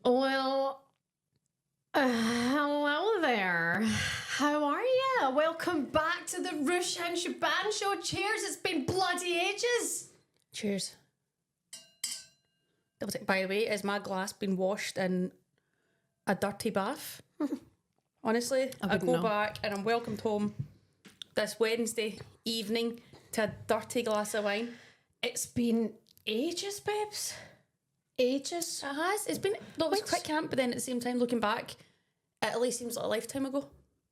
Well, hello there. How are you? Welcome back to the Ruesha and Shaban show. Cheers, it's been bloody ages. Cheers. By the way, has my glass been washed in a dirty bath? Honestly, I go back and I'm welcomed home this Wednesday evening to a dirty glass of wine. It's been ages, babes. Ages. It has. It's been, no, it was quick camp, but then at the same time, looking back, Italy seems like a lifetime ago.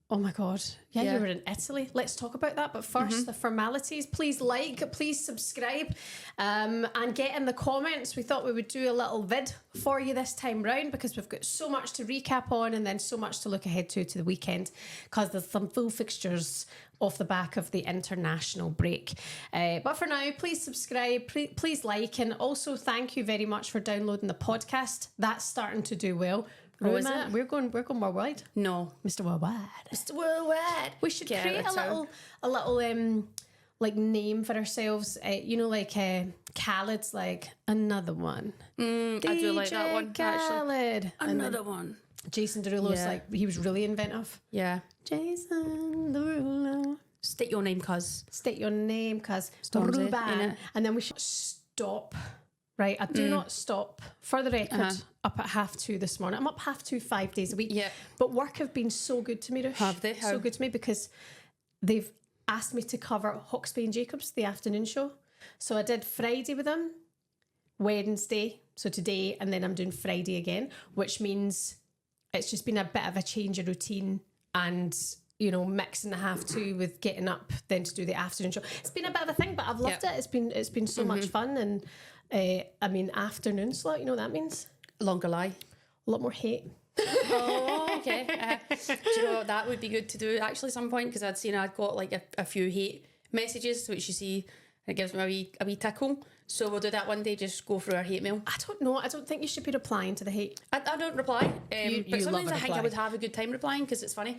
Oh my God. Yeah, you were in Italy. Let's talk about that. But first, the formalities. Please like, please subscribe, and get in the comments. We thought we would do a little vid for you this time round because we've got so much to recap on and then so much to look ahead to the weekend because there's some full fixtures off the back of the international break. But for now, please subscribe, please like, and also thank you very much for downloading the podcast. That's starting to do well. Oh, is it? We're going worldwide. No. Mr. Worldwide. Mr. Worldwide. We should create a little like name for ourselves. You know, like Khaled's like another one. I do like that one. Khaled. Actually. Another one. Jason Derulo's like, he was really inventive. Yeah. Jason Derulo. State your name, cuz. State your name, cuz. Stormzy, Ruben. And then we should stop. Right, I do not stop. For the record, up at 2:30 this morning. I'm up 2:30 5 days a week. Yeah. But work have been so good to me, Rush. Have they? How? So good to me because they've asked me to cover Hawksby and Jacobs, the afternoon show. So I did Friday with them, Wednesday, so today, and then I'm doing Friday again, which means it's just been a bit of a change of routine and, you know, mixing the 2:30 with getting up then to do the afternoon show. It's been a bit of a thing, but I've loved it. It's been so much fun. And I mean, afternoon slot, you know what that means? Longer lie. A lot more hate. Oh, okay. Do you know what, that would be good to do actually some point, because I'd got like a few hate messages which you see, it gives me a wee tickle. So we'll do that one day, just go through our hate mail. I don't know. I don't think you should be replying to the hate. I don't reply, but sometimes I think reply. I would have a good time replying because it's funny.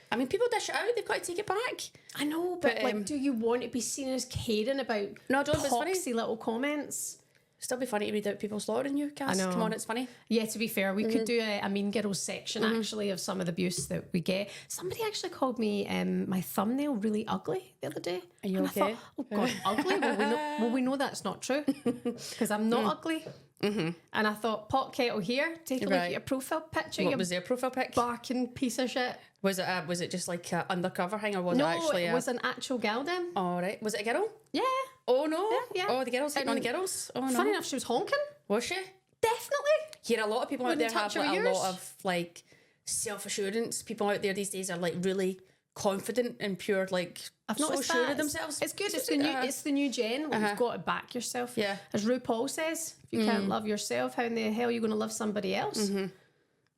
I mean, people dish it out, they've got to take it back. I know, but like, do you want to be seen as caring about no, I don't, but it's poxy funny. little comments? Still be funny to read out people slaughtering you, Cass. I know. Come on, it's funny. Yeah, to be fair, we could do a Mean Girls section actually of some of the abuse that we get. Somebody actually called me my thumbnail really ugly the other day. Are you and okay? I thought, oh God, ugly? Well, we know that's not true because I'm not ugly. And I thought, pot kettle here, take a look at your profile picture. What was their profile pic? Barking piece of shit. Was it just like an undercover thing, or was No, it actually it was an actual gal then. Oh, right. Was it a girl? Yeah. Oh, no. Yeah. Oh, the girls hitting on the girls. Oh, no. Funny enough, she was honking. Was she? Definitely. Yeah, a lot of people out Wouldn't there have touch her like, a ears. lot of like self-assurance. People out there these days are like really confident and pure, like I've so noticed sure that. of themselves. It's good. It's the new gen. You've got to back yourself. Yeah. As RuPaul says, if you can't love yourself, how in the hell are you going to love somebody else?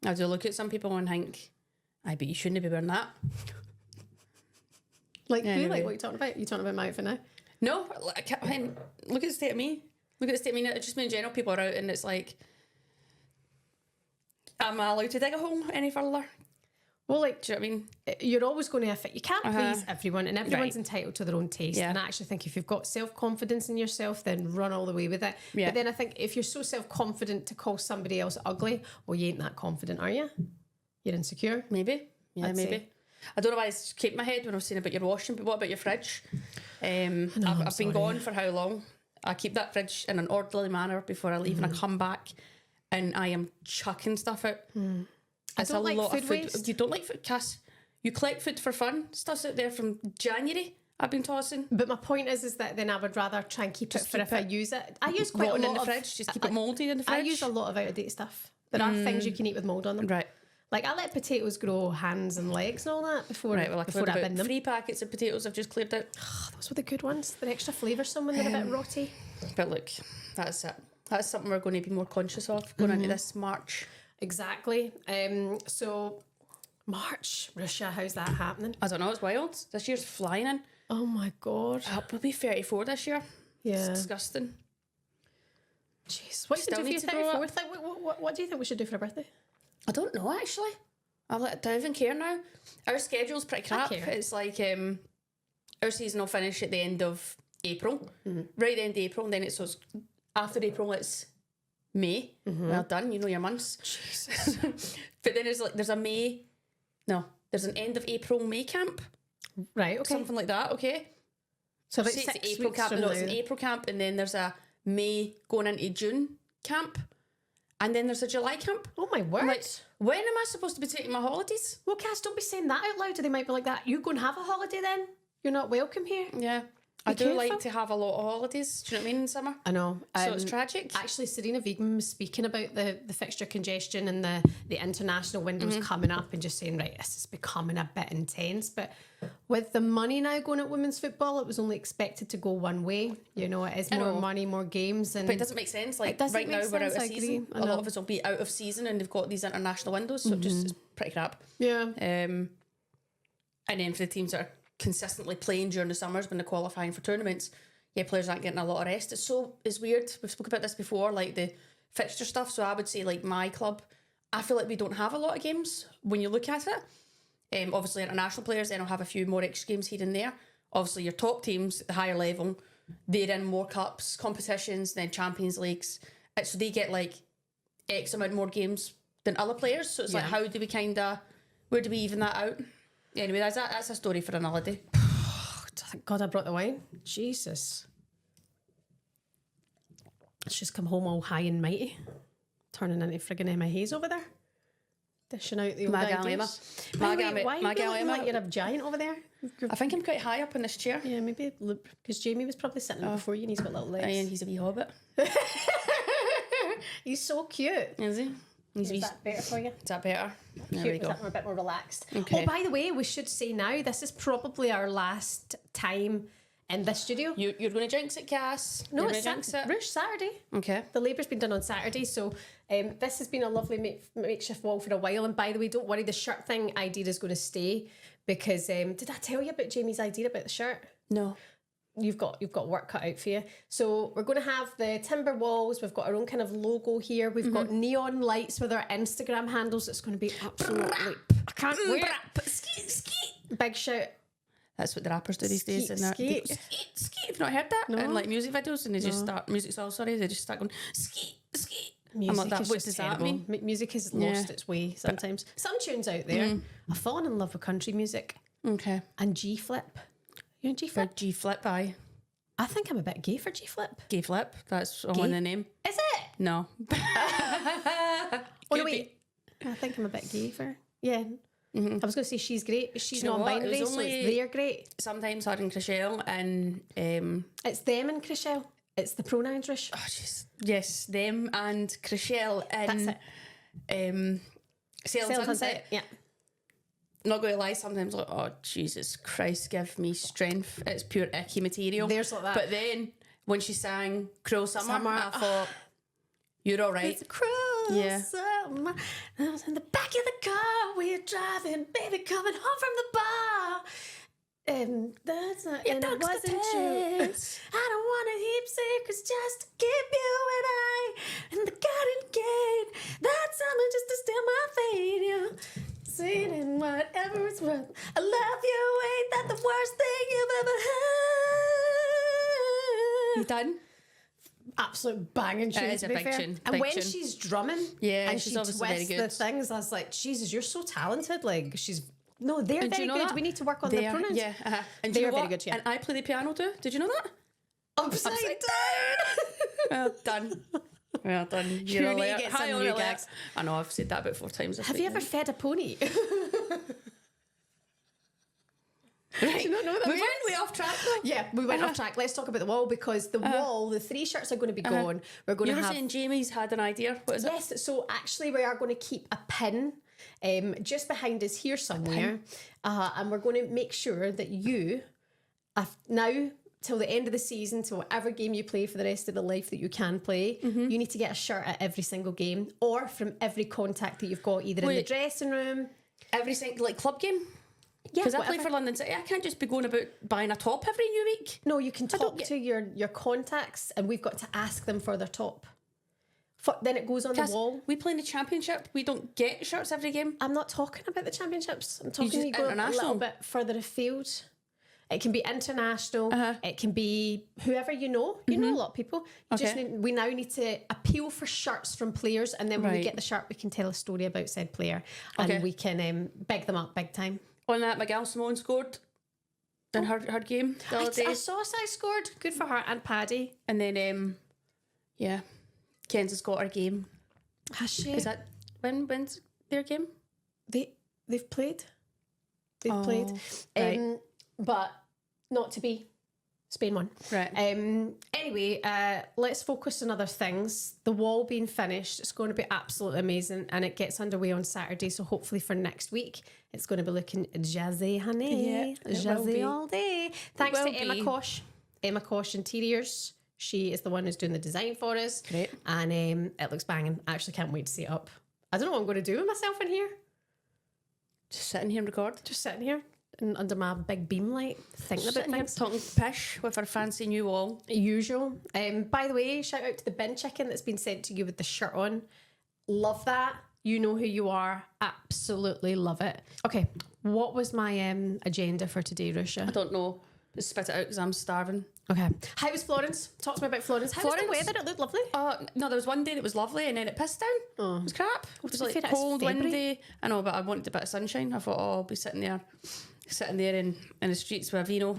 I do look at some people and think, I bet you shouldn't be wearing that. Like who? Anyway. Like what are you talking about? You talking about my outfit now? No, like, I mean, look at the state of me. Look at the state of me. It's just me in general. People are out and it's like, am I allowed to dig a hole any further? Well, like, Do you know what I mean? you're always going to fit. You can't please everyone, and everyone's Right. entitled to their own taste. Yeah. And I actually think if you've got self-confidence in yourself, then run all the way with it. Yeah. But then I think if you're so self-confident to call somebody else ugly, well, you ain't that confident, are you? You're insecure. Maybe. Yeah, I'd maybe. say. I don't know why I escaped my head when I was saying about your washing, but what about your fridge? I've been gone for how long? I keep that fridge in an orderly manner before I leave, and I come back and I am chucking stuff out. It's don't a like lot food of food. waste. You don't like food, Cass? You collect food for fun. Stuff's out there from January. I've been tossing. But my point is that then I would rather try and keep it for if I use it. I use quite Rotten a in lot the of fridge. Just keep it mouldy in the fridge. I use a lot of out of date stuff. There are things you can eat with mould on them. Right. Like I let potatoes grow hands and legs and all that before Right, well, before I bin them. 3 packets of potatoes I've just cleared out. Oh, those were the good ones. They're extra flavoursome when they're a bit rotty. But look, that's it. That's something we're going to be more conscious of going into this March. Exactly. So March, Ruesha, how's that happening? I don't know, it's wild. This year's flying in. Oh my God. We'll be 34 this year. It's Yeah. disgusting. Jeez. What do Still you do need for to your grow up. 34th? Like, what do you think we should do for a birthday? I don't know, actually. I don't even care now. Our schedule's pretty crap. care. It's like our season will finish at the end of April. Mm-hmm. Right at the end of April, and then it's after April it's May. Well done, you know your months. Jesus. But then there's an end of April May camp. Right, okay. Something like that, okay? So about Say it's 6 the April weeks camp. from No, now. it's an April camp, and then there's a May going into June camp, and then there's a July camp. Oh my word. I'm like, when am I supposed to be taking my holidays? Well, Cass, don't be saying that out loud, or they might be like that. You go and have a holiday then? You're not welcome here. Yeah. I do careful. like to have a lot of holidays. Do you know what I mean, in summer? I know. So it's tragic. Actually, Serena Vegan was speaking about the fixture congestion and the international windows coming up and just saying, right, this is becoming a bit intense. But with the money now going at women's football, it was only expected to go one way. You know, it is more money, more games. And But it doesn't make sense. Like, doesn't right make now, we're out sense, of I season. agree. I A lot know. of us will be out of season, and they've got these international windows, so it's pretty crap. yeah. And then for the teams that are consistently playing during the summers when they're qualifying for tournaments, players aren't getting a lot of rest. It's weird. We've spoken about this before, like the fixture stuff. So I would say, like, my club, I feel like we don't have a lot of games when you look at it. Obviously, international players then will have a few more extra games here and there. Obviously, your top teams at the higher level, they're in more cups, competitions, then Champions Leagues. So they get like X amount more games than other players. So it's like, how do we where do we even that out? Anyway, that's a story for another day. Thank God I brought the wine. Jesus. It's just come home all high and mighty. Turning into friggin' Emma Hayes over there. Dishing out the old ideas. By the way, why are you looking like you're a giant over there? I think I'm quite high up in this chair. Yeah, maybe because Jamie was probably sitting before you and he's got little legs. And he's a wee hobbit. He's so cute. Is he? Is that better for you? Is that better? There Cute, we go. that we're a bit more relaxed. Okay. Oh, by the way, we should say now, this is probably our last time in this studio. You're going to jinx it, Cass. No, You're it's going to jinx it. Rush Saturday. Okay. The labour's been done on Saturday, so this has been a lovely makeshift wall for a while. And by the way, don't worry, the shirt thing idea is going to stay because did I tell you about Jamie's idea about the shirt? No. You've got work cut out for you. So we're going to have the timber walls. We've got our own kind of logo here. We've got neon lights with our Instagram handles. It's going to be absolutely. I can't wait. Skeet, skeet. Big shout. That's what the rappers do these days. Skeet, They skeet. go, skeet, skeet. Have you not heard that? No. In like music videos, and they just start music songs. Sorry, they just start going skeet, skeet. Music I'm like that. is What just does terrible. that mean? Music has lost its way sometimes. Some tunes out there. I've fallen in love with country music Okay. and G flip. You know G For flip? G flip, aye. I think I'm a bit gay for G flip. Gay flip. That's all in the name. Is it? No. Oh Could no, wait. I think I'm a bit gay for. Yeah. I was going to say she's great, but she's you know what? It non-binary, was so only- it's they're great. Sometimes her and Chriselle and It's them and Chriselle. It's the pronouns, Rush. oh jeez, yes, them and Chriselle and That's Sail and Sunset. Yeah. Not going to lie, sometimes like, oh Jesus Christ, give me strength. It's pure icky material. There's like that. But then when she sang Cruel Summer, Summer, I thought, you're all right. It's a cruel Yeah. summer. I was in the back of the car. We're driving, baby, coming home from the bar. That's not, and it wasn't true. I don't want to heap secrets just to keep you and I in the garden gate. That summer just to steal my fate. You sweet and whatever it's worth. I love you. Ain't that the worst thing you've ever had? You done? Absolute banging tune. It is to a be big fair. tune, And big when tune. she's drumming, Yeah, and she's she obviously twists very the good. things, I was like, Jesus, you're so talented. Like she's no, they're And do very you know good. that? We need to work on the They are- pronouns. Yeah, and They do you are know very what? good, yeah. And I play the piano too. Did you know that? Upside down. Well done. Well done. You You're need all to get high some on new alert. gags. I know, I've said that about 4 times this Have week you ever now. fed a pony? Right. Do you not know what that we means? went way off track though. Yeah, we went off track. Let's talk about the wall because the wall, the 3 shirts are going to be gone. We're going You to were have. saying Jamie's had an idea. What is it? Yes, so actually we are going to keep a pin just behind us here somewhere, and we're going to make sure that you, now till the end of the season, to whatever game you play for the rest of the life that you can play, you need to get a shirt at every single game or from every contact that you've got either in the Wait. dressing room. Every single like club game. Yeah, Because I play whatever. for London City, I can't just be going about buying a top every new week. No, you can don't talk get- to your contacts and we've got to ask them for their top. Then it goes on the Cass, wall. we play in the championship. We don't get shirts every game. I'm not talking about the championships. I'm talking just you go a international? little bit further afield. It can be international. It can be whoever you know. You know a lot of people. We now need to appeal for shirts from players, and then when we get the shirt, we can tell a story about said player, and we can big them up big time. On that, Miguel Simone scored in her game the other day. I saw Si scored. Good for her, and Paddy. And then, Ken's has got her game. Has she? Is that when's their game? They've played. They've played. Right. But not to be. Spain won. Right. Anyway, let's focus on other things. The wall being finished, it's going to be absolutely amazing, and it gets underway on Saturday. So hopefully for next week, it's going to be looking jazzy, honey. Yeah, jazzy all day. Thanks to Emma Kosh. Emma Kosh Interiors. She is the one who's doing the design for us. Great. And it looks banging. I actually can't wait to see it up. I don't know what I'm going to do with myself in here. Just sitting here and record. Just sitting here. And under my big beam light, thinking about things. Talking pish with our fancy new wall. Usual. By the way, shout out to the bin chicken that's been sent to you with the shirt on. Love that. You know who you are. Absolutely love it. Okay, what was my agenda for today, Ruesha? I don't know. Just spit it out because I'm starving. Okay. How was Florence? Talk to me about Florence. How was the weather? It looked lovely. No, there was one day that was lovely and then it pissed down. It was crap. It was like cold, windy. I know, but I wanted a bit of sunshine. I thought, I'll be sitting there in the streets with a vino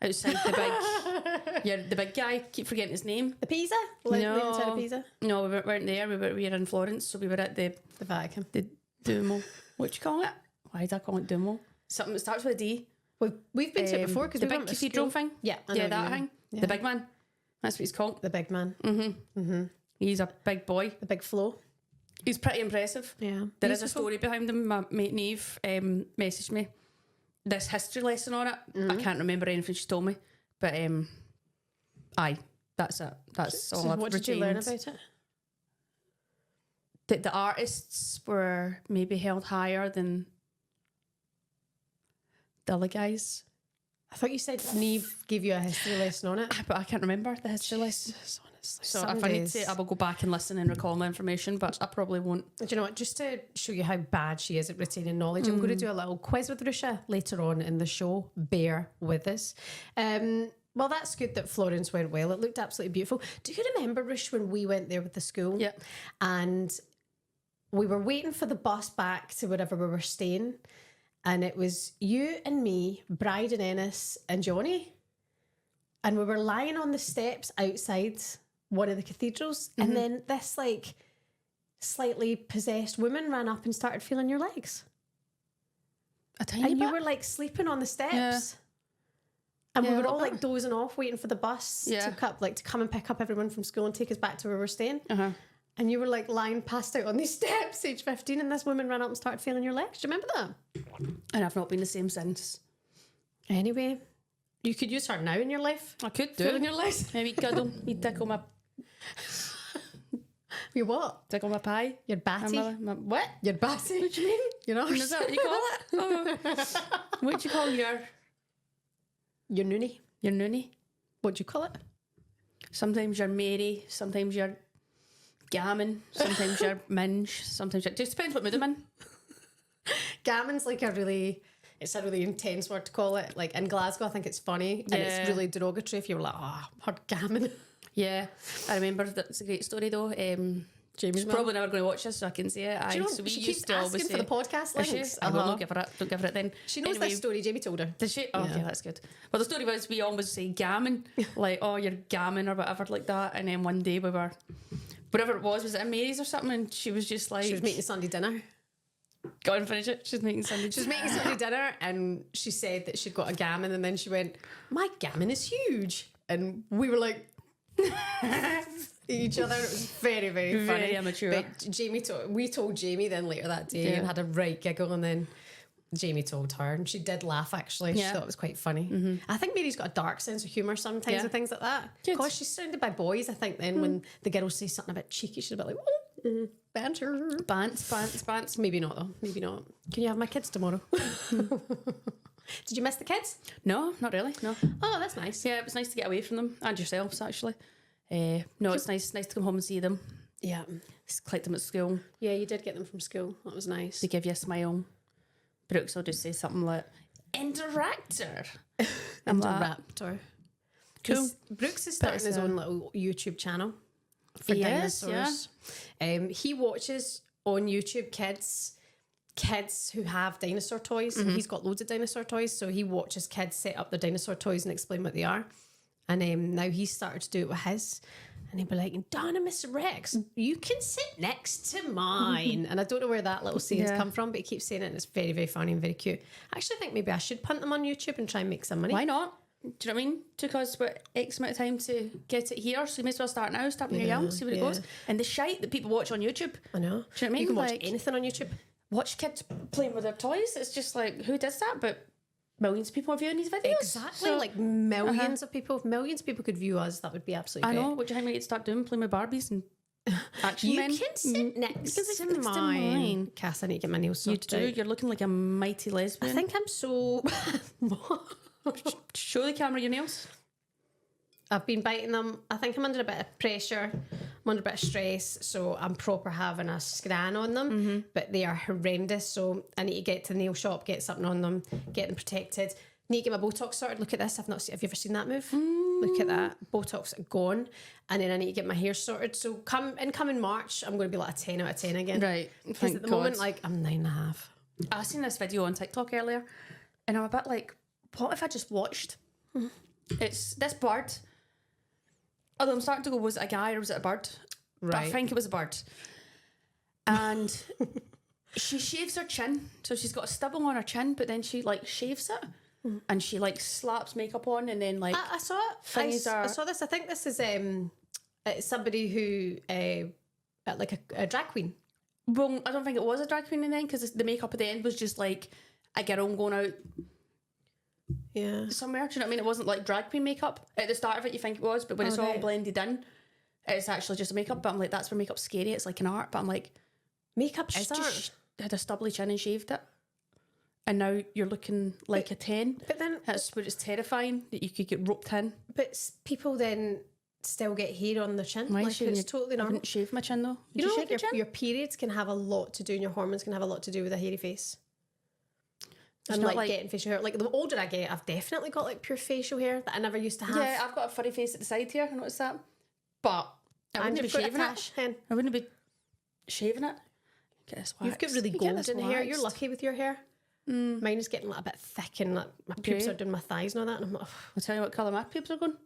outside the big guy. Keep forgetting his name. The Pisa? Outside of Pisa? No, we weren't there. We were in Florence, so we were at the Vatican. The Duomo. What do you call it? Why did I call it Duomo? Something that starts with a D. We've been to it before because the big cathedral thing. Yeah, that thing. Yeah. The big man. That's what he's called. The big man. He's a big boy. The big flow. He's pretty impressive. Yeah. There is a story behind him. My mate Neve messaged me this history lesson on it. I can't remember anything she told me, but that's it. That's all I've What did you learn about it? That the artists were maybe held higher than the other guys. I thought you said Neve gave you a history lesson on it, but I can't remember the history lesson. Honestly, so if I need to, I will go back and listen and recall my information, but I probably won't. Do you know what? Just to show you how bad she is at retaining knowledge, I'm going to do a little quiz with Ruesha later on in the show. Bear with us. Well, that's good that Florence went well. It looked absolutely beautiful. Do you remember, Rush, when we went there with the school? Yeah. And we were waiting for the bus back to wherever we were staying. And it was you and me, Bride and Ennis and Johnny. And we were lying on the steps outside one of the cathedrals. And then this slightly possessed woman ran up and started feeling your legs. A tiny bit? You were sleeping on the steps. Yeah. And we were all dozing off, waiting for the bus Yeah. to come and pick up everyone from school and take us back to where we're staying. And you were lying passed out on these steps, age 15, and this woman ran up and started feeling your legs. Do you remember that? And I've not been the same since. Anyway, you could use her now in your life. I could do. Feeling your legs. Maybe cuddle. You tickle my... Your what? Tickle my pie. Your batty. What? Your batty. What do you mean? Your arse. Is that what you call it? Oh. What do you call your noonie. Your noonie? What do you call it? Sometimes you're Mary, sometimes you're gammon, sometimes you're minge, sometimes you're... Just depends what mood I'm in. Gammon's it's a really intense word to call it. In Glasgow, I think it's funny and it's really derogatory if you were her gammon. Yeah, I remember that's a great story though. Jamie's probably never going to watch this, so I can say it. Do you know, so we she used keeps to always asking for the podcast links. I will not give her it. Don't give her it then. She knows this story. Jamie told her. Did she? Oh, okay, that's good. Well, the story was we always say gammon, you're gammon or whatever like that. And then one day we were, whatever it was it in Mary's or something? And she was just she was making Sunday dinner. Go and finish it. She's making Sunday dinner, and she said that she'd got a gammon, and then she went, "My gammon is huge," and we were like. Each other. It was very, very funny. Very immature. But we told Jamie then later that day and had a right giggle, and then Jamie told her, and she did laugh actually. She thought it was quite funny. I think Mary's got a dark sense of humour sometimes and things like that. Because she's surrounded by boys, I think then when the girls say something a bit cheeky, she's a bit like, banter. Bants. Maybe not though. Maybe not. Can you have my kids tomorrow? Did you miss the kids? No, not really. No. Oh, that's nice. Yeah, it was nice to get away from them and yourselves actually. No, it's nice to come home and see them. Yeah. Collect them at school. Yeah, you did get them from school. That was nice. They give you a smile. Brooks will just say something like, Interactor. Interruptor. Cool. Brooks is starting his own little YouTube channel for dinosaurs. He watches on YouTube kids who have dinosaur toys. So he's got loads of dinosaur toys. So he watches kids set up their dinosaur toys and explain what they are. And now he's started to do it with his. And he'd be like, Donna, Miss Rex, you can sit next to mine. And I don't know where that little saying's come from, but he keeps saying it and it's very, very funny and very cute. I actually think maybe I should punt them on YouTube and try and make some money. Why not? Do you know what I mean? Took us X amount of time to get it here, so you may as well start now, start when you're young, see where it goes. And the shite that people watch on YouTube. I know. Do you know what I mean? You can watch anything on YouTube. Watch kids playing with their toys. It's just like, who does that? But millions of people are viewing these videos. Exactly. So, like millions of people. If millions of people could view us, that would be absolutely great. I know. What do you think we need to start doing? Playing with Barbies and action men? You can sit next to mine. Cass, I need to get my nails sorted. You do. You're looking like a mighty lesbian. I think I'm so... Show the camera your nails. I've been biting them. I think I'm under a bit of pressure. I'm under a bit of stress, so I'm proper having a scran on them, but they are horrendous, so I need to get to the nail shop, get something on them, get them protected. Need to get my Botox sorted. Look at this. Have you ever seen that move? Look at that. Botox gone. And then I need to get my hair sorted. So coming March, I'm going to be like a 10 out of 10 again. Right. Because at the moment, like, I'm 9.5. I seen this video on TikTok earlier, and I'm a bit like, what if I just watched? It's this bird. Although I'm starting to go, was it a guy or was it a bird? Right. But I think it was a bird. And she shaves her chin. So she's got a stubble on her chin, but then she like shaves it. And she like slaps makeup on and then like... I saw it. I saw this. I think this is somebody who, like a drag queen. Well, I don't think it was a drag queen in the end because the makeup at the end was just like a girl going out somewhere. Do you know what I mean? It wasn't like drag queen makeup. At the start of it, you think it was, but when it's all blended in, it's actually just makeup. But I'm like, that's where makeup's scary. It's like an art. But I'm like, makeup is art. Had a stubbly chin and shaved it. And now you're looking like a 10. But then... That's where it's terrifying that you could get roped in. But people then still get hair on their chin. Why like it's totally normal. I didn't shave my chin though. You know, like your periods can have a lot to do and your hormones can have a lot to do with a hairy face. And like getting facial hair. Like the older I get, I've definitely got like pure facial hair that I never used to have. Yeah, I've got a furry face at the side here. I noticed that. But I wouldn't be shaving it. I wouldn't be shaving it. Get this wax. You've got really golden hair. You're lucky with your hair. Mine is getting like a bit thick and like my pubes are doing my thighs and all that. And I'm like, I'll tell you what colour my pubes are going.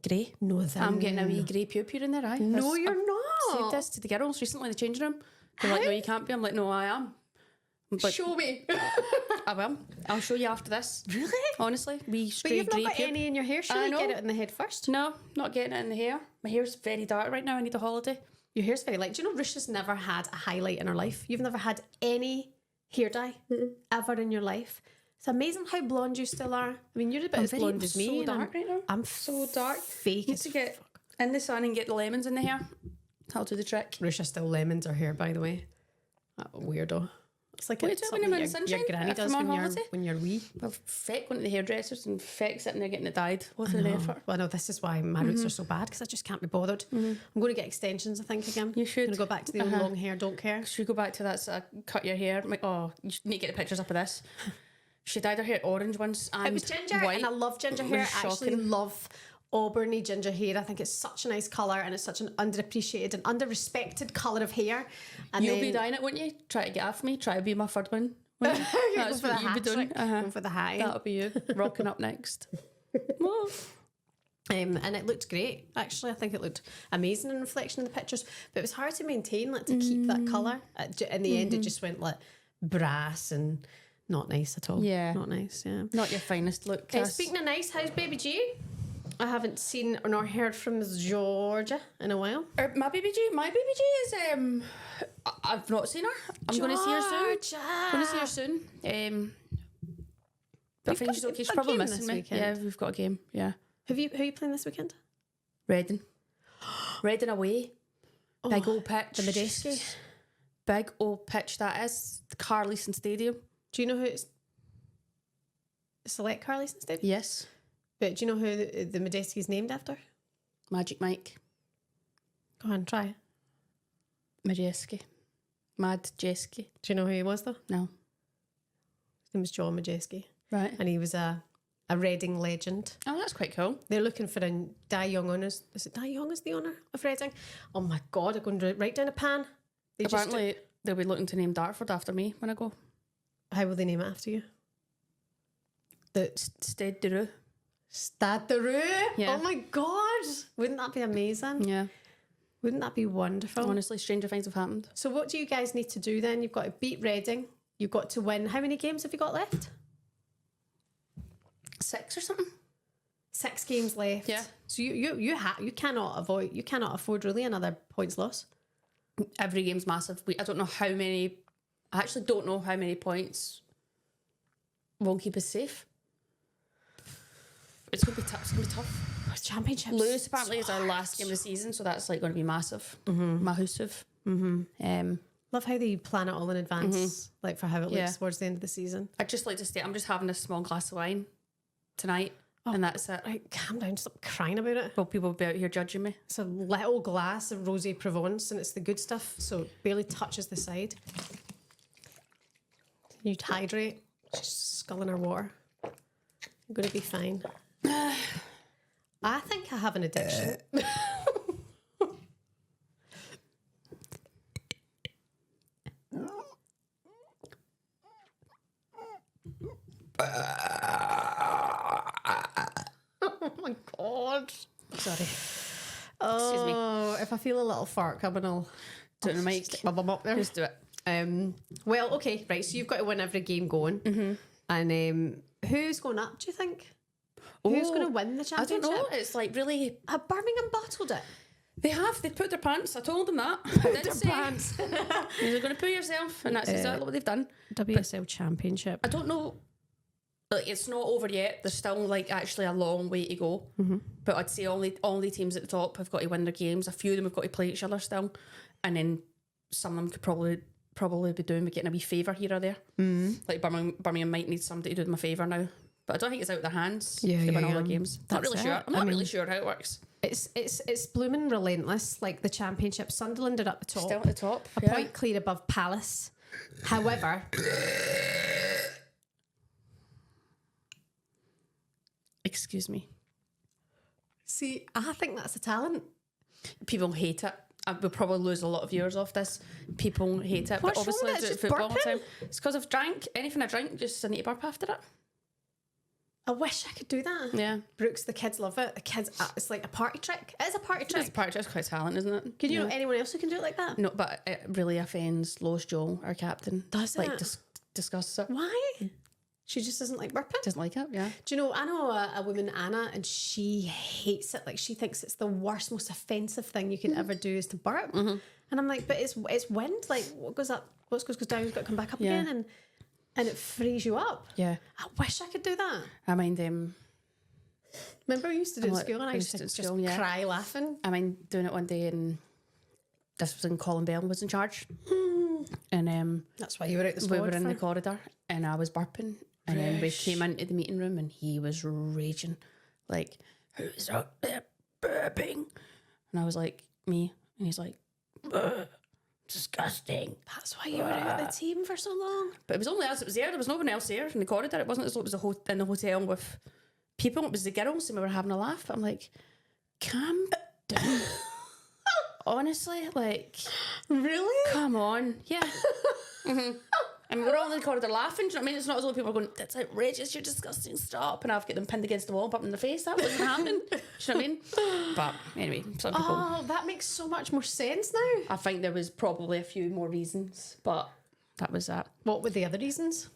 Grey. No, I'm getting a wee grey pube here in there. No, you're not. I said this to the girls recently in the changing room. They're like, no, you can't be. I'm like, no, I am. Like, show me. I will. I'll show you after this. Really? Honestly, we But you've not got any in your hair. Should we get it in the head first? No, not getting it in the hair. My hair's very dark right now. I need a holiday. Your hair's very light. Do you know Ruesha's never had a highlight in her life? You've never had any hair dye ever in your life. It's amazing how blonde you still are. I mean, you're a bit as blonde as me. So dark right now. I'm so dark. Fake Need to get in the sun and get the lemons in the hair. That'll do the trick. Ruesha still lemons her hair, by the way. That weirdo. It's like what do you do when I'm in the sunshine? Your granny does when you're wee. Well, feck going to the hairdressers and feck sitting there getting it dyed. What's the effort? Well, no, this is why my roots are so bad because I just can't be bothered. I'm going to get extensions, I think, again. You should. I'm going to go back to the old long hair, don't care. Should we go back to that cut your hair? I'm like, oh, you need to get the pictures up of this. She dyed her hair orange once and it was ginger white. and I love ginger hair. I actually love auburny ginger hair. I think it's such a nice colour and it's such an underappreciated and underrespected colour of hair. And you'll be dyeing it, wouldn't you? Try to get off me. Try to be my third one. That's what you'd be doing. Going for the high. That'll be you. Rocking up next. And it looked great. Actually, I think it looked amazing in reflection in the pictures. But it was hard to maintain, like to keep that colour. In the end, it just went like brass and not nice at all. Yeah, not nice. Yeah, not your finest look. Speaking of nice, how's Baby G? I haven't seen nor heard from Georgia in a while. My baby G is I've not seen her. I'm going to see her soon. Going to see her soon. But I think she's okay. She's probably missing me. Weekend. Yeah, we've got a game. Yeah. Who are you playing this weekend? Reading. Reading away. Big old pitch. The Medeski. Big old pitch that is. The Carleton Stadium. Do you know who it's? Select Carleton Stadium? Yes. But do you know who the Medeski is named after? Magic Mike. Go on, try. Majeski. Mad Jeski. Do you know who he was though? No. name was John Majeski. Right. And he was a Reading legend. Oh, that's quite cool. They're looking for a Di Young owners. Is it Di Young is the owner of Reading? Oh my God, I'm going right down a pan. Apparently, they'll be looking to name Dartford after me when I go. How will they name it after you? The Stade de Rue. Stade de Rue? Yeah. Oh my God. Wouldn't that be amazing? Yeah. Wouldn't that be wonderful? Honestly, stranger things have happened. So what do you guys need to do then? You've got to beat Reading. You've got to win. How many games have you got left? 6 or something. 6 games left. Yeah. So you cannot afford really another points loss. Every game's massive. I don't know how many. I actually don't know how many points won't keep us safe. It's gonna be tough. It's gonna be tough. Championships. Lewis apparently is our last game of the season, so that's like going to be massive. Massive. Love how they plan it all in advance, like for how it looks towards the end of the season. I'd just like to say I'm just having a small glass of wine tonight, and that's it. Right, calm down, stop crying about it. Well, people will be out here judging me. It's a little glass of Rosé Provence, and it's the good stuff, so it barely touches the side. You hydrate. She's sculling her water. I'm going to be fine. I think I have an addiction. Oh my God. Sorry. Excuse me. If I feel a little fart coming, I'll Do it in the mic. stick my bum up there. Just do it. Well, okay, right. So you've got to win every game going. And who's going up, do you think? Who's going to win the I championship? don't know. It's like really. Have Birmingham bottled it? They have. They put their pants. I told them that. I did say you're going to put yourself, and that's exactly what they've done. WSL Championship. I don't know. Like, it's not over yet. There's still like actually a long way to go. But I'd say all the teams at the top have got to win their games. A few of them have got to play each other still, and then some of them could probably be doing getting a wee favour here or there. Like Birmingham might need somebody to do them a favour now. But I don't think it's out of their hands. Yeah, to win yeah, all yeah. their games. That's Not really it. sure. I'm not really sure how it works. It's blooming relentless. Like the championship, Sunderland are at the top. Still at the top. A point clear above Palace. However, Excuse me. see, I think that's a talent. People hate it. I will probably lose a lot of viewers off this. People hate it. What's but obviously wrong with it? I do It's football all the just time. It's because I've drank. Anything I drink, just I need to burp after it. I wish I could do that. Yeah. Brooks, the kids love it. The kids, it's like a party trick. It is a party trick. It's part of it's quite talent, isn't it? Can you know anyone else who can do it like that? No, but it really offends Lois Joel, our captain. Does like it? Disgusts it. Why? She just doesn't like burping. Doesn't like it, yeah. Do you know, I know a woman, Anna, and she hates it. Like, she thinks it's the worst, most offensive thing you can ever do is to burp. And I'm like, but it's wind. Like, what goes up, what goes down has got to come back up Yeah. again. And it frees you up. Yeah. I wish I could do that. I mind Remember we used to do it in like, school, and I we used to used to just at school, yeah. cry laughing. I mind doing it one day, and this was when Colin Bell was in charge. And That's why you were out the we squad were in for. the corridor, and I was burping. And then we came into the meeting room, and he was raging, like, "Who's out there burping?" And I was like, "Me." And he's like, "Disgusting." That's why you were out of the team for so long. But it was only us that was there. There was no one else there in the corridor. It wasn't as though it was in the hotel with people. It was the girls, and we were having a laugh. I'm like, calm down. Honestly, like, Really? come on. Yeah. And we're all in the corridor laughing. Do you know what I mean? It's not as though people are going, "That's outrageous, you're disgusting, stop." And I've got them pinned against the wall, but in the face. That wasn't happening. Do you know what I mean? But anyway, some people. Oh, that makes so much more sense now. I think there was probably a few more reasons, but that was that. What were the other reasons?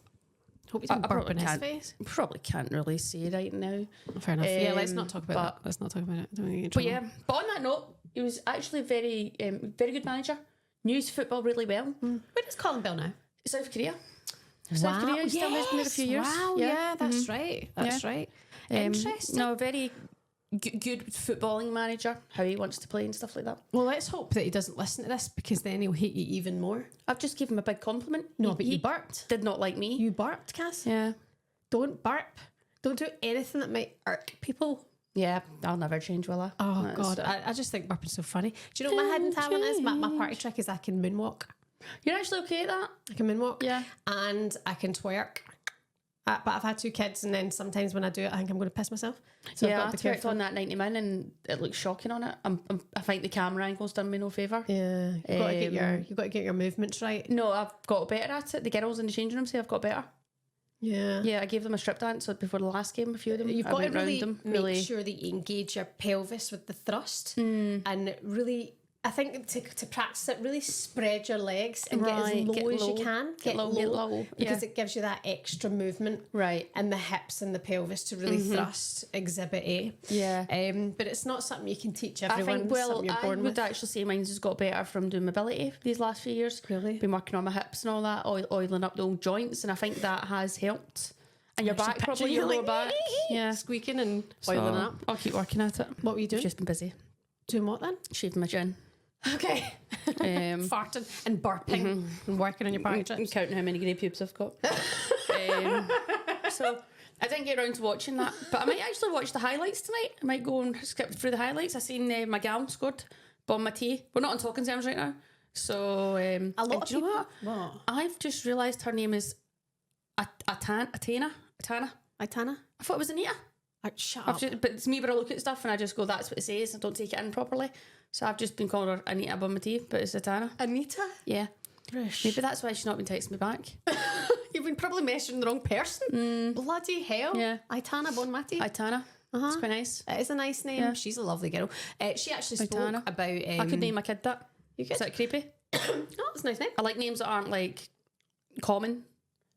Hope you didn't burp in his face. Probably can't really say right now. Fair enough. Yeah, let's not talk about that. Let's not talk about it. Don't get in But trouble. yeah, but on that note, he was actually very good manager. Knew his football really well. Where does Colin Bell now? South Korea. South Korea. He still lived there a few years. Wow, yeah, that's right. That's Yeah. right. Interesting. No, very good footballing manager. How he wants to play and stuff like that. Well, let's hope that he doesn't listen to this, because then he'll hate you even more. I've just given him a big compliment. No, but he you burped. did not like me. You burped, Cass. Yeah. Don't burp. Don't do anything that might irk people. Yeah, I'll never change, will I? Oh, That's God. it. I just think burping's so funny. Do you know what my hidden talent is? My party trick is I can moonwalk. You're actually okay at that? I can moonwalk. Yeah. And I can twerk. But I've had 2 kids, and then sometimes when I do it, I think I'm going to piss myself. So yeah, I've got I to be checked careful. on that 90min and it looks shocking on it. I think the camera angle's done me no favour. Yeah, you've got to get your movements right. No, I've got better at it. The girls in the changing room say I've got better. Yeah. Yeah, I gave them a strip dance before the last game, a few of them. You've I got to went round really them, make sure that you engage your pelvis with the thrust, and really, I think to practice it, really spread your legs and get as low as you can. Get low. Because it gives you that extra movement, Right. and the hips and the pelvis to really thrust. Exhibit A. Yeah. But it's not something you can teach everyone. I think, well, something you're I born would with. actually say mine's has got better from doing mobility these last few years. Really? Been working on my hips and all that, oiling up the old joints, and I think that has helped. And your back, probably your lower back. Yeah. Squeaking and So oiling up. I'll keep working at it. What were you doing? Just been busy. Doing what then? Shaving my chin. Okay. Farting and burping and working on your back And trips. counting how many grey pubes I've got. So I didn't get around to watching that, but I might actually watch the highlights tonight. I might go and skip through the highlights. I seen my gal scored, Bon Mati. We're not on talking terms right now, so A lot of do you know people. what? What? I've just realised her name is Atana. Like Tana? I thought it was Anita. Shut up. But it's me, but I look at stuff and I just go, that's what it says. I don't take it in properly. So I've just been calling her Anita Bon Mati, but it's Atana. Anita? Yeah. Rush. Maybe that's why she's not been texting me back. You've been probably messaging the wrong person. Bloody hell. Yeah. Aitana Bon Mati. Atana. It's quite nice. It is a nice name. Yeah. She's a lovely girl. She actually spoke Aitana. about... I could name my kid that. You could? Is that creepy? Oh, it's a nice name. I like names that aren't like common.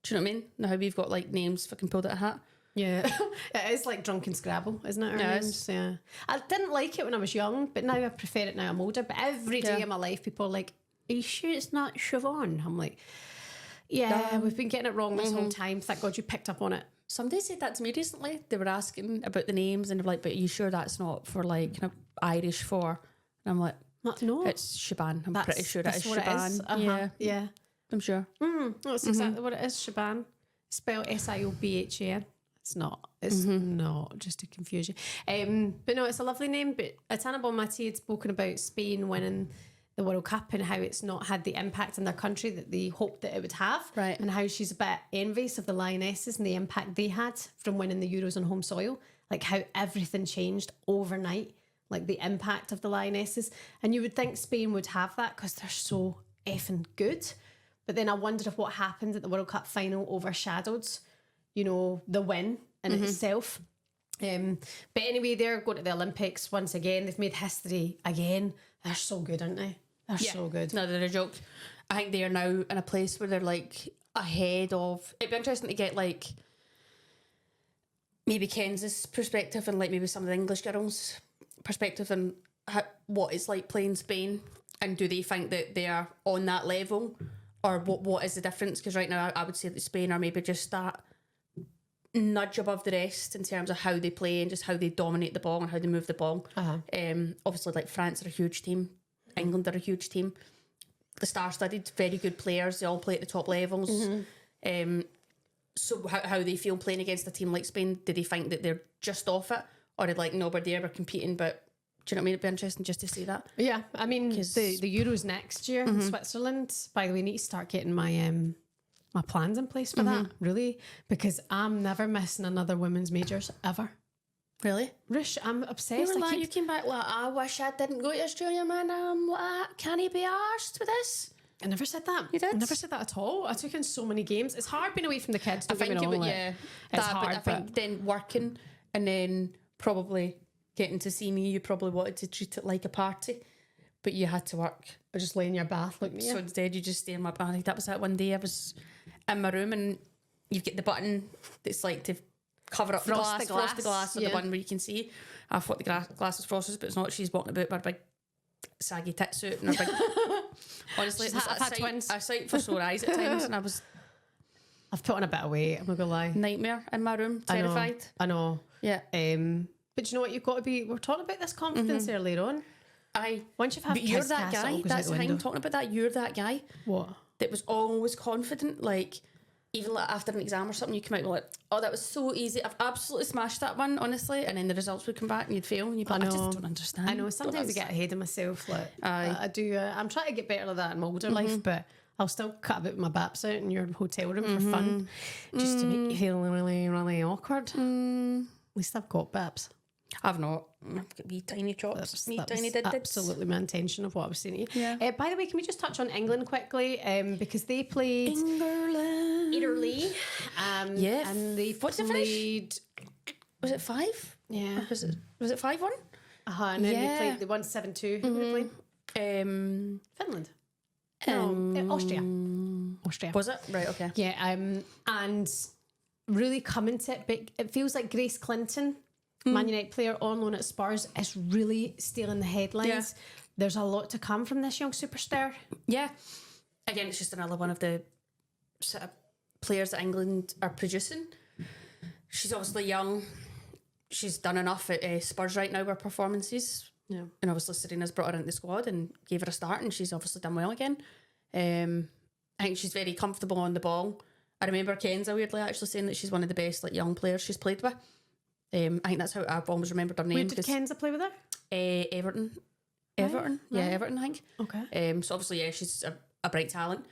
Do you know what I mean? Now how we've got like names fucking pulled out of a hat. Yeah. It is like drunken Scrabble, isn't it? Our Yeah, it names? is. Yeah. I didn't like it when I was young, but now I prefer it now I'm older. But every day Yeah. of my life, people are like, are you sure it's not Siobhan? I'm like, yeah, we've been getting it wrong this whole time. Thank God you picked up on it. Somebody said that to me recently. They were asking about the names and they're like, but are you sure that's not for like kind of Irish for? And I'm like, No. it's Shaban. I'm pretty sure it that's is what Shaban. it is. Yeah, Yeah. I'm sure. That's exactly what it is, Shaban. Spelled Siobhan. It's not. It's not, just to confuse you. But no, it's a lovely name. But Atana Bon Mati had spoken about Spain winning the World Cup and how it's not had the impact in their country that they hoped that it would have. Right. And how she's a bit envious of the Lionesses and the impact they had from winning the Euros on home soil. Like how everything changed overnight. Like the impact of the Lionesses. And you would think Spain would have that because they're so effing good. But then I wondered if what happened at the World Cup final overshadowed, you know, the win in itself. But anyway, they're going to the Olympics once again. They've made history again. They're so good, aren't they? They're so good. No, they're a joke. I think they are now in a place where they're like ahead of. It'd be interesting to get like maybe Ken's perspective and like maybe some of the English girls' perspective and what it's like playing Spain. And do they think that they are on that level? Or what is the difference? Because right now I would say that Spain are maybe just that nudge above the rest in terms of how they play and just how they dominate the ball and how they move the ball. Obviously, like France are a huge team. England are a huge team. The star-studded, very good players. They all play at the top levels. So how they feel playing against a team like Spain? Do they think that they're just off it? Or they're like, no, we're there, we're competing, but... Do you know what I mean? It'd be interesting just to see that. Yeah, I mean, the Euros next year in Switzerland. By the way, I need to start getting my my plans in place for that, really, because I'm never missing another women's majors, ever. Really? Rush, I'm obsessed. You were like, you came back like, I wish I didn't go to Australia, man. Can he be arsed with this? I never said that. You did? I never said that at all. I took in so many games. It's hard being away from the kids. I think it would, yeah. It's that, hard, but I think then working and then probably getting to see me, you probably wanted to treat it like a party, but you had to work. I just lay in your bath looking at you. So instead you just stay in my bath. That was that one day I was in my room and you get the button that's like to cover up Frost frost the glass or yeah. the one where you can see. I thought the glass was frosted, but it's not. She's walking about with her big saggy tit suit and her big... Honestly, it was a sight for sore eyes at times and I've put on a bit of weight, I'm not gonna lie. nightmare in my room, terrified. I know. Yeah. But you know what, you've got to be... We're talking about this confidence earlier on. Once you've had But kids, you're that Cass, it all guy. goes That's out the the thing. window. Talking about that, you're that guy What? that was always confident. Like, even like after an exam or something, you come out and like, oh, that was so easy. I've absolutely smashed that one, honestly. And then the results would come back and you'd fail. And you'd be like, I just don't understand. I know, sometimes I get ahead of myself. Like, Aye. I do. I'm trying to get better at that in my older life, but I'll still cut a bit of my baps out in your hotel room for fun, just to make you feel really, really awkward. At least I've got baps. I've not. I've got wee tiny chops, tiny did. Absolutely my intention of what I was saying to you. Yeah. By the way, can we just touch on England quickly? Because they played Italy. Yeah. And they What's the played. Was it 5? Yeah. Or was it 5-1? And then they won 7-2. Who did they play? Finland. No, Austria. Was it? Right, okay. Yeah, and really coming to it big. It feels like Grace Clinton, Man United player on loan at Spurs, is really stealing the headlines. Yeah. There's a lot to come from this young superstar. Yeah. Again, it's just another one of the sort of players that England are producing. She's obviously young. She's done enough at Spurs right now with performances. Yeah. And obviously Serena's brought her into the squad and gave her a start, and she's obviously done well again. I think she's very comfortable on the ball. I remember Kenza weirdly actually saying that she's one of the best young players she's played with. I think that's how I've always remembered her name. Where did Kenza play with her? Everton. Right. Yeah, Everton, I think. Okay. So obviously, she's a bright talent.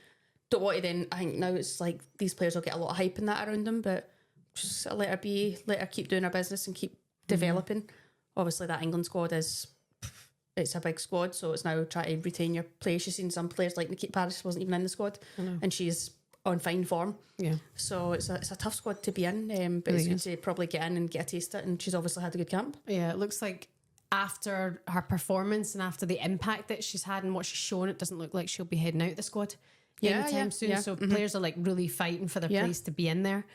Don't want to then, I think now it's like these players will get a lot of hype in that around them, but just let her be, let her keep doing her business and keep developing. Obviously, that England squad it's a big squad, so it's now trying to retain your place. You've seen some players like Nikita Paris wasn't even in the squad, and she's on fine form. Yeah. So it's a tough squad to be in, but it's good to probably get in and get a taste of it, and she's obviously had a good camp. Yeah, it looks like after her performance and after the impact that she's had and what she's shown, it doesn't look like she'll be heading out the squad anytime soon. Yeah. So players are really fighting for their place to be in there.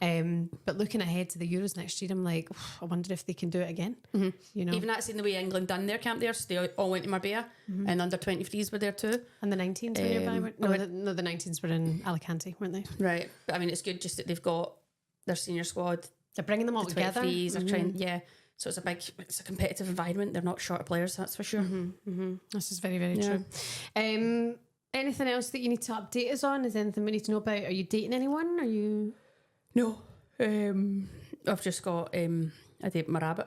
But looking ahead to the Euros next year, I'm like, I wonder if they can do it again. You know, even that's in the way England done their camp there. So they all went to Marbella, and under 23s were there too. And the 19s were nearby. The 19s were in Alicante, weren't they? Right, but I mean, it's good just that they've got their senior squad. They're bringing them all together. 23s are trying, So it's a competitive environment. They're not short of players, that's for sure. This is very, very true. Anything else that you need to update us on? Is there anything we need to know about? Are you dating anyone? Are you? No. I've just got a date with my rabbit.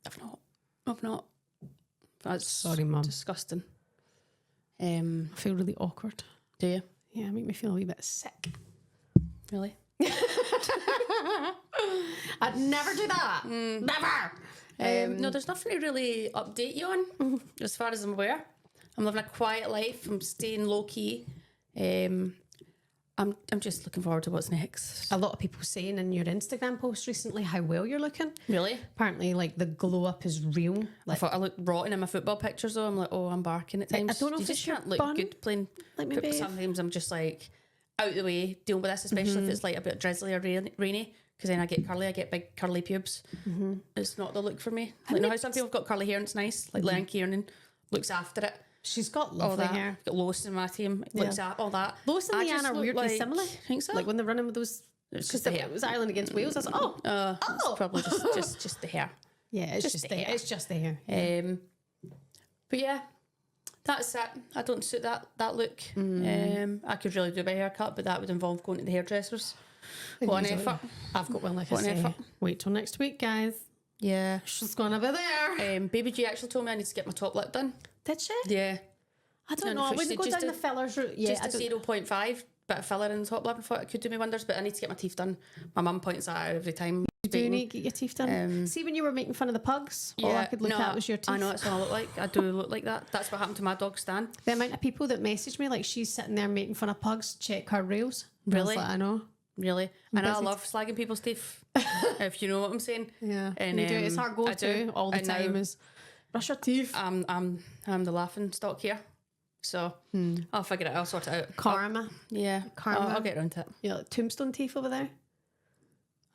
I've not. That's sorry, Mum. Disgusting. I feel really awkward. Do you? Yeah, make me feel a wee bit sick. Really? I'd never do that. Never. No, there's nothing to really update you on, as far as I'm aware. I'm living a quiet life. I'm staying low key. I'm just looking forward to what's next. A lot of people saying in your Instagram post recently how well you're looking. Really? Apparently, the glow up is real. I thought I looked rotten in my football pictures though. I'm like, oh, I'm barking at times. I don't know if you it's just your can't look bun. good playing. Maybe sometimes I'm just out the way dealing with this, especially if it's a bit drizzly or rainy. Because then I get big curly pubes. It's not the look for me. You know how some people have got curly hair and it's nice. Like Leanne Kiernan looks after it. She's got lovely hair. Got Lois in my team. Looks at all that. Lois and Leanne are weirdly similar. I think so. Like when they're running with those. Because it was Ireland against Wales. I was like, it's probably just the hair. Yeah, it's just the hair. It's just the hair. But yeah, that's it. I don't suit that look. I could really do my haircut, but that would involve going to the hairdressers. What an effort. I've got one, like I say. Wait till next week, guys. Yeah. She's gonna be there. Baby G actually told me I need to get my top lip done. Did she? Yeah. I don't know. I wouldn't go down the fillers route. Yeah, just a 0.5 bit of filler in the top lip. I thought it could do me wonders, but I need to get my teeth done. My mum points that out every time. You do need to get your teeth done. See, when you were making fun of the pugs, all I could look at was your teeth. I know that's what I look like. I do look like that. That's what happened to my dog Stan. The amount of people that message me, she's sitting there making fun of pugs, check her reels. Really? I know. Really? And I love slagging people's teeth, if you know what I'm saying. Yeah. And you do. It's our go-to all the time is brush your teeth. I'm the laughing stock here. So I'll figure it out. I'll sort it out. Karma. Karma. I'll get around to it. You know, tombstone teeth over there?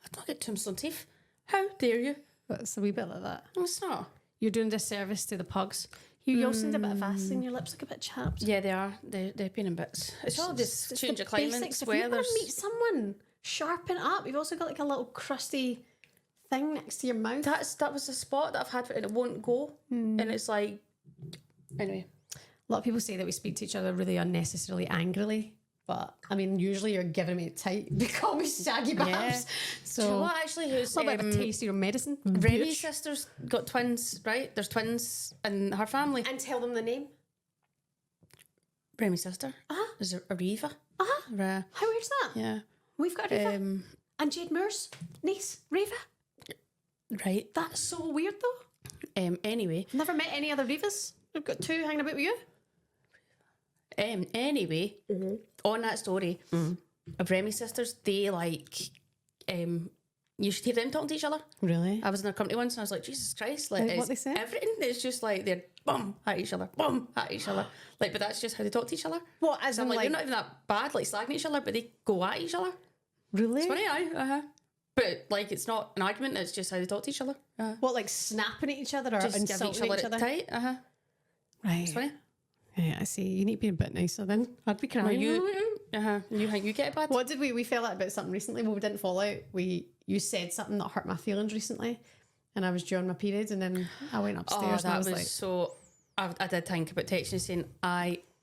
I don't get tombstone teeth. How dare you? It's a wee bit like that. No, it's not. You're doing disservice to the pugs. You also need a bit of Vaseline. Your lips look a bit chapped. Yeah, they are. They're pain in bits. It's all just change of climate. If you want to meet someone, sharpen up. You've also got a little crusty thing next to your mouth. That was a spot that I've had and it won't go. And it's anyway. A lot of people say that we speak to each other really unnecessarily angrily. But I mean, usually you're giving me tight. They call me Shaggy Babs. Yeah. So, do you know what actually? Who's a bit of a taste of your medicine? Remy's sister's got twins, right? There's twins in her family. And tell them the name. Remy's sister. Is it Ariva? How weird's that? Yeah. We've got Reva. And Jade Moore's niece, Reva. Right. That's so weird though. Anyway. Never met any other Revas. We've got 2 hanging about with you. Anyway, on that story of Remy's sisters, they like, you should hear them talking to each other. Really? I was in their company once and I was like, Jesus Christ, like, What they say? everything is just like they're bum at each other, bum at each other. Like, but that's just how they talk to each other. What, as So I'm in like, they're not even that bad, like slagging each other, but they go at each other. Really? It's funny, but like, it's not an argument, it's just how they talk to each other. What, like snapping at each other or Just give insulting each other? tight. Right. It's funny. Yeah, I see. You need to be a bit nicer then. I'd be crying. You think you get it bad? What did we fell out about something recently? Well, we didn't fall out. You said something that hurt my feelings recently, and I was due on my period, and then I went upstairs. And I was like, so. I did think about texting you saying,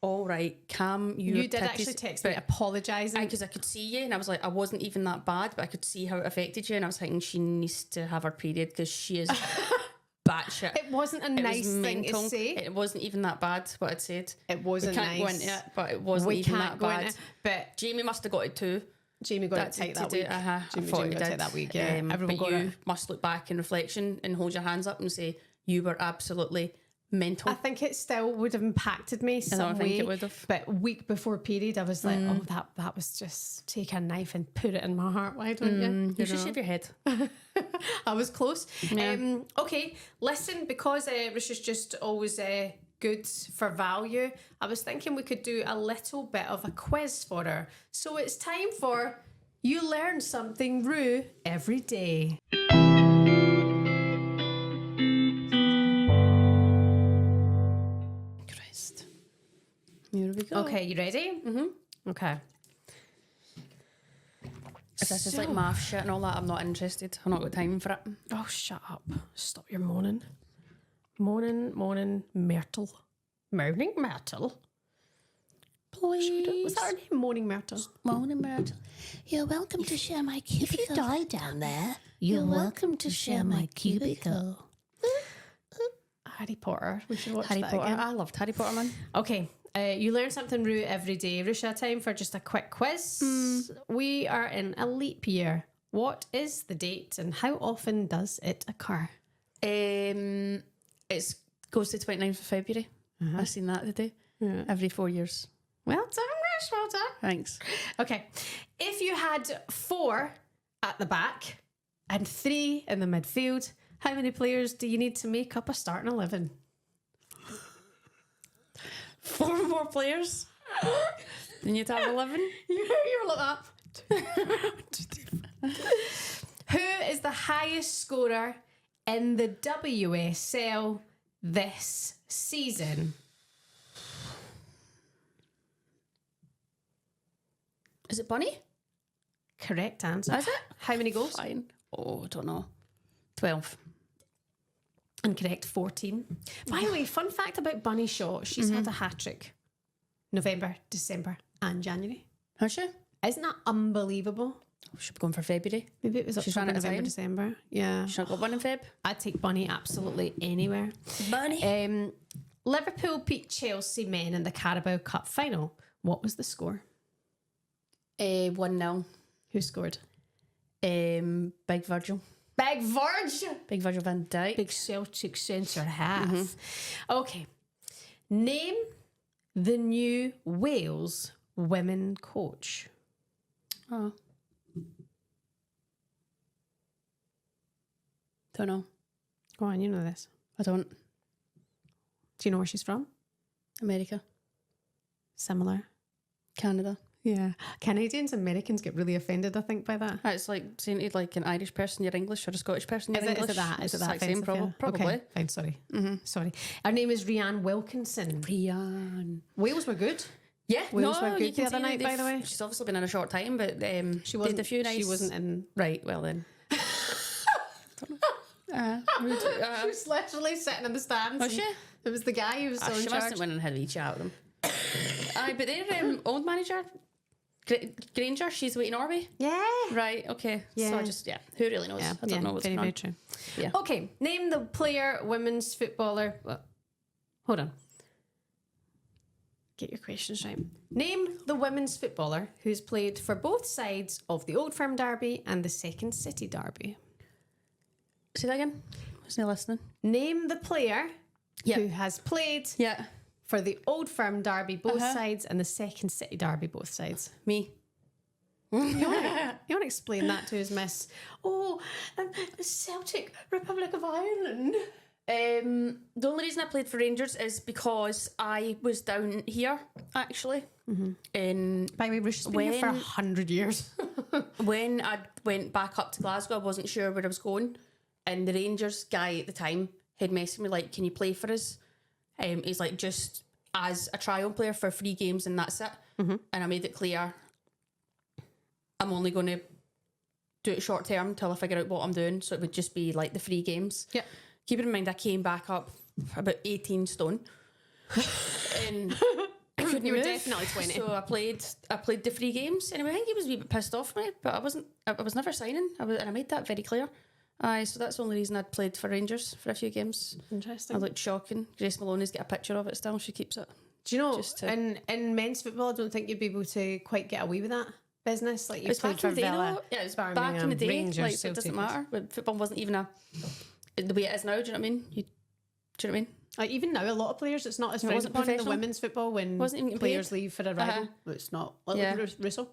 all right, calm your you did titties," actually text me but apologising. because I could see you, and I was like, I wasn't even that bad, but I could see how it affected you, and I was thinking she needs to have her period because she is batshit. It wasn't a nice thing to say. It wasn't even that bad what I'd said. It wasn't we can't nice. go into it, but it wasn't even that bad. But Jamie must have got it too. Jamie got it tight that week. Jamie got it tight that week. Yeah, everyone but got you it. must look back in reflection and hold your hands up and say you were absolutely mental. I think it still would have impacted me some way. think it would have. But week before period, I was like, oh, that was just take a knife and put it in my heart. Why don't you? You should shave your head. I was close. Yeah. Okay, listen, because Ruesha's just always good for value, I was thinking we could do a little bit of a quiz for her. So it's time for You Learn Something Rue Every Day. Christ. Here we go. Okay, you ready? Mm-hmm. Okay. If this is like math shit and all that, I'm not interested. I'm not got time for it. Oh, shut up. Stop your moaning. Moaning, Myrtle. Moaning Myrtle? Please. Was that her name, Moaning Myrtle? Moaning Myrtle. You're welcome to share my cubicle. If you die down there, you're welcome to share my cubicle. Harry Potter. We should watch Harry that Potter. again. I loved Harry Potter, man. Okay. You learn something new every day. Ruesha, time for just a quick quiz. We are in a leap year. What is the date and how often does it occur? It goes to 29th of February. I've seen that today. Yeah. Every 4 years. Well done, Rush. Well done. Thanks. Okay. If you had 4 at the back and 3 in the midfield, how many players do you need to make up a starting 11? 4 more players. Then you'd have 11. You were like that. Who is the highest scorer in the WSL this season? Is it Bunny? Correct answer. Is it? How many goals? Fine. Oh, I don't know. 12. Incorrect, 14. By the way, fun fact about Bunny Shaw, she's had a hat-trick. November, December and January. Has she? Isn't that unbelievable? We should be going for February. Maybe it was She's October, ran out of November, time. December. Yeah. She's not got one in Feb. I'd take Bunny absolutely anywhere. Bunny. Liverpool beat Chelsea men in the Carabao Cup final. What was the score? 1-0. Who scored? Big Virgil. Big Virg! Big Virgil van Dijk. Big Celtic centre half. Okay. Name the new Wales women coach. Oh. Don't know. Go on, you know this. I don't. Do you know where she's from? America. Similar. Canada. Yeah. Canadians, Americans get really offended, I think, by that. It's like saying to like an Irish person you're English or a Scottish person you're English. Is it that? It's Is it the that exact same offensive? Probably. Okay, fine, sorry. Sorry. Her name is Rhiannon Wilkinson. Rhiannon. Wales were good. Yeah, Wales were you good the can other see night, by the way. She's obviously been in a short time, but She did wasn't, a few nice. she wasn't in... Right, well then. She was literally sitting in the stands. Was she? It was the guy who was still in She charge. must have went and had a wee chat with them. Aye, but their old manager, Granger, she's away in Norway. Yeah. Right, okay. Yeah. So I just, who really knows? I don't know what's very, going very on. true. Yeah. Okay, name the player, women's footballer. Hold on. get your questions right. Name the women's footballer who's played for both sides of the Old Firm Derby and the Second City Derby. Say that again. Wasn't listening. Name the player who has played for the Old Firm Derby both sides and the Second City Derby both sides. Me. You want to explain that to us, Miss? Oh, Celtic Republic of Ireland. The only reason I played for Rangers is because I was down here, actually. Mm-hmm. By the way, Ruesha's been here for 100 years. When I went back up to Glasgow, I wasn't sure where I was going. And the Rangers guy at the time had messaged me like, can you play for us? He's like, just as a trial player for 3 games and that's it. Mm-hmm. And I made it clear, I'm only going to do it short term till I figure out what I'm doing. So it would just be like the 3 games. Yeah. Keeping in mind, I came back up about 18 stone. And I couldn't You were move. definitely 20. So I played the 3 games. Anyway, I think he was a wee bit pissed off with me, but I was never signing. And I made that very clear. So that's the only reason I'd played for Rangers for a few games. Interesting. I looked shocking. Grace Maloney's got a picture of it still. She keeps it. Do you know, in men's football, I don't think you'd be able to quite get away with that business. Like you played back for in the day, Villa, though. Yeah, it was Birmingham, back in the day. Rangers, Like, so it doesn't matter. When football wasn't even the way it is now. Do you know what I mean? Do you know what I mean? Like even now, a lot of players, it's not as It wasn't frowned upon in the professional. women's football when Wasn't even players paid. leave for a rival. It's not. Like Yeah. Russell.